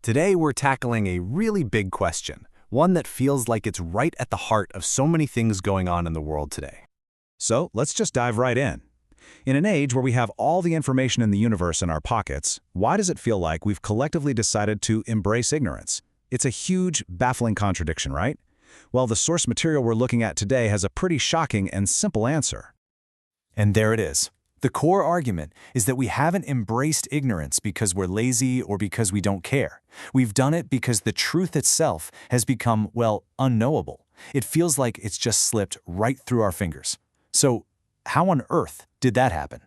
Today we're tackling a really big question, one that feels like it's right at the heart of so many things going on in the world today. So let's just dive right in. In an age where we have all the information in the universe in our pockets, why does it feel like we've collectively decided to embrace ignorance? It's a huge, baffling contradiction, right? Well, the source material we're looking at today has a pretty shocking and simple answer. And there it is. The core argument is that we haven't embraced ignorance because we're lazy or because we don't care. We've done it because the truth itself has become, well, unknowable. It feels like it's just slipped right through our fingers. So, how on earth did that happen?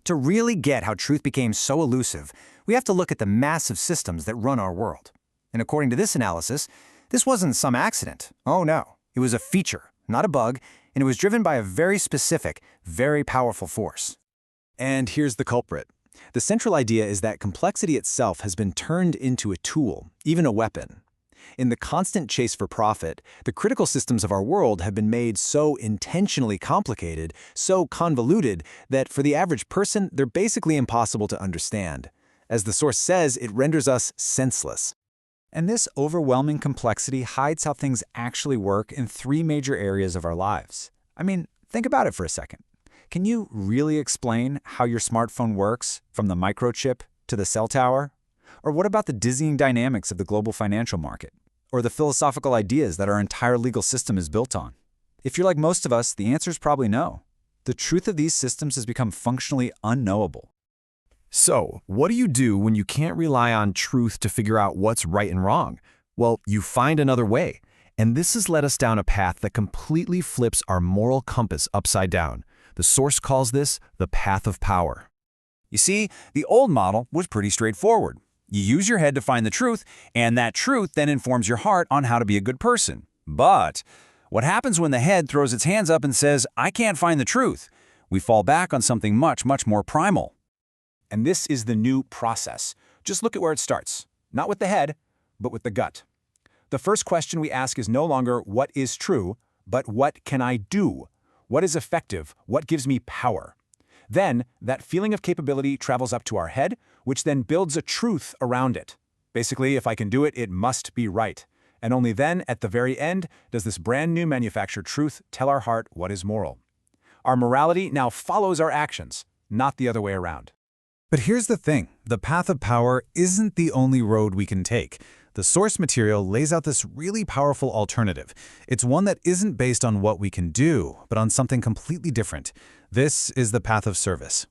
To really get how truth became so elusive, we have to look at the massive systems that run our world. And according to this analysis, this wasn't some accident. Oh no, it was a feature, not a bug, and it was driven by a very specific, very powerful force. And here's the culprit. The central idea is that complexity itself has been turned into a tool, even a weapon. In the constant chase for profit, the critical systems of our world have been made so intentionally complicated, so convoluted, that for the average person, they're basically impossible to understand. As the source says, it renders us senseless. And this overwhelming complexity hides how things actually work in three major areas of our lives. I mean, think about it for a second. Can you really explain how your smartphone works, from the microchip to the cell tower? Or what about the dizzying dynamics of the global financial market? Or the philosophical ideas that our entire legal system is built on? If you're like most of us, the answer is probably no. The truth of these systems has become functionally unknowable. So, what do you do when you can't rely on truth to figure out what's right and wrong? Well, you find another way. And this has led us down a path that completely flips our moral compass upside down. The source calls this the path of power. You see, the old model was pretty straightforward. You use your head to find the truth, and that truth then informs your heart on how to be a good person. But what happens when the head throws its hands up and says, "I can't find the truth"? We fall back on something much, much more primal. And this is the new process. Just look at where it starts. Not with the head, but with the gut. The first question we ask is no longer what is true, but what can I do? What is effective? What gives me power? Then, that feeling of capability travels up to our head, which then builds a truth around it. Basically, if I can do it, it must be right. And only then, at the very end, does this brand new manufactured truth tell our heart what is moral. Our morality now follows our actions, not the other way around. But here's the thing, the path of power isn't the only road we can take. The source material lays out this really powerful alternative. It's one that isn't based on what we can do, but on something completely different. This is the path of service.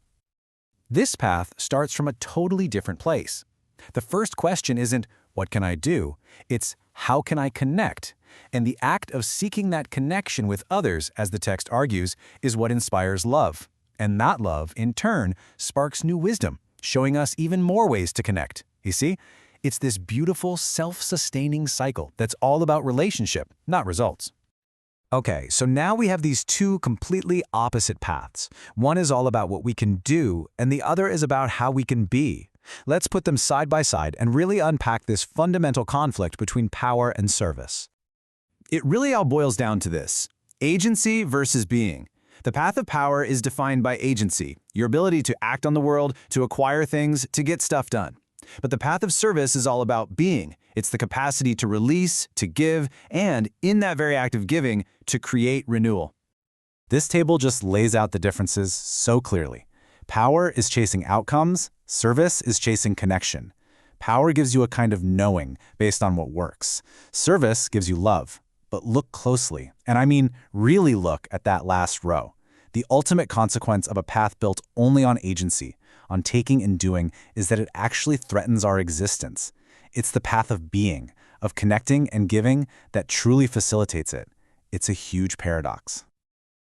This path starts from a totally different place. The first question isn't, what can I do? It's, how can I connect? And the act of seeking that connection with others, as the text argues, is what inspires love. And that love, in turn, sparks new wisdom, showing us even more ways to connect. You see? It's this beautiful, self-sustaining cycle that's all about relationship, not results. Okay, so now we have these two completely opposite paths. One is all about what we can do, and the other is about how we can be. Let's put them side by side and really unpack this fundamental conflict between power and service. It really all boils down to this: agency versus being. The path of power is defined by agency, your ability to act on the world, to acquire things, to get stuff done. But the path of service is all about being. It's the capacity to release, to give, and, in that very act of giving, to create renewal. This table just lays out the differences so clearly. Power is chasing outcomes, service is chasing connection. Power gives you a kind of knowing based on what works. Service gives you love. But look closely, and I mean really look at that last row. The ultimate consequence of a path built only on agency, on taking and doing, is that it actually threatens our existence. It's the path of being, of connecting and giving, that truly facilitates it. It's a huge paradox.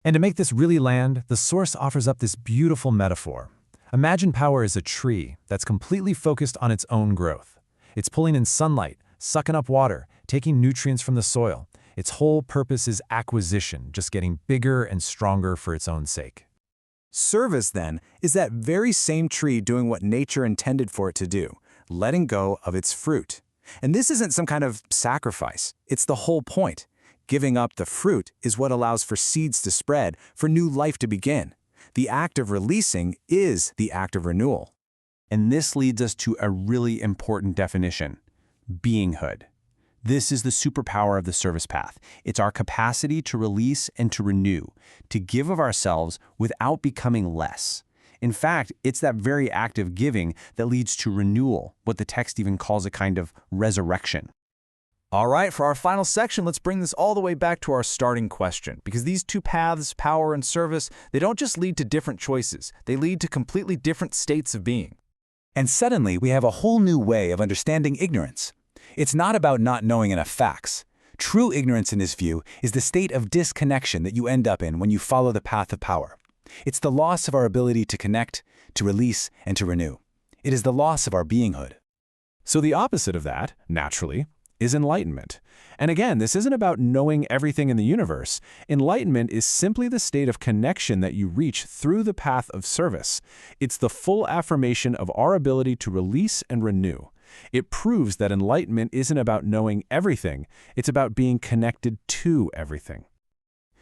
And to make this really land, the source offers up this beautiful metaphor. Imagine power as a tree that's completely focused on its own growth. It's pulling in sunlight, sucking up water, taking nutrients from the soil. Its whole purpose is acquisition, just getting bigger and stronger for its own sake. Service, then, is that very same tree doing what nature intended for it to do, letting go of its fruit. And this isn't some kind of sacrifice. It's the whole point. Giving up the fruit is what allows for seeds to spread, for new life to begin. The act of releasing is the act of renewal. And this leads us to a really important definition. beinghood. This is the superpower of the service path. It's our capacity to release and to renew, to give of ourselves without becoming less. In fact, it's that very act of giving that leads to renewal, what the text even calls a kind of resurrection. All right, for our final section, let's bring this all the way back to our starting question, because these two paths, power and service, they don't just lead to different choices, they lead to completely different states of being. And suddenly, we have a whole new way of understanding ignorance. It's not about not knowing enough facts. True ignorance, in his view, is the state of disconnection that you end up in when you follow the path of power. It's the loss of our ability to connect, to release, and to renew. It is the loss of our beinghood. So the opposite of that, naturally, is enlightenment. And again, this isn't about knowing everything in the universe. Enlightenment is simply the state of connection that you reach through the path of service. It's the full affirmation of our ability to release and renew. It proves that enlightenment isn't about knowing everything, it's about being connected to everything.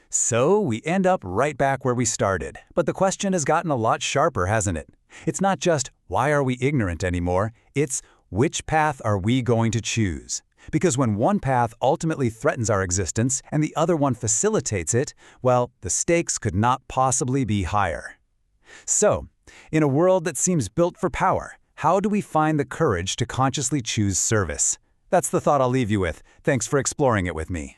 So we end up right back where we started. But the question has gotten a lot sharper, hasn't it? It's not just, why are we ignorant anymore? It's, which path are we going to choose? Because when one path ultimately threatens our existence and the other one facilitates it, well, the stakes could not possibly be higher. So, in a world that seems built for power, how do we find the courage to consciously choose service? That's the thought I'll leave you with. Thanks for exploring it with me.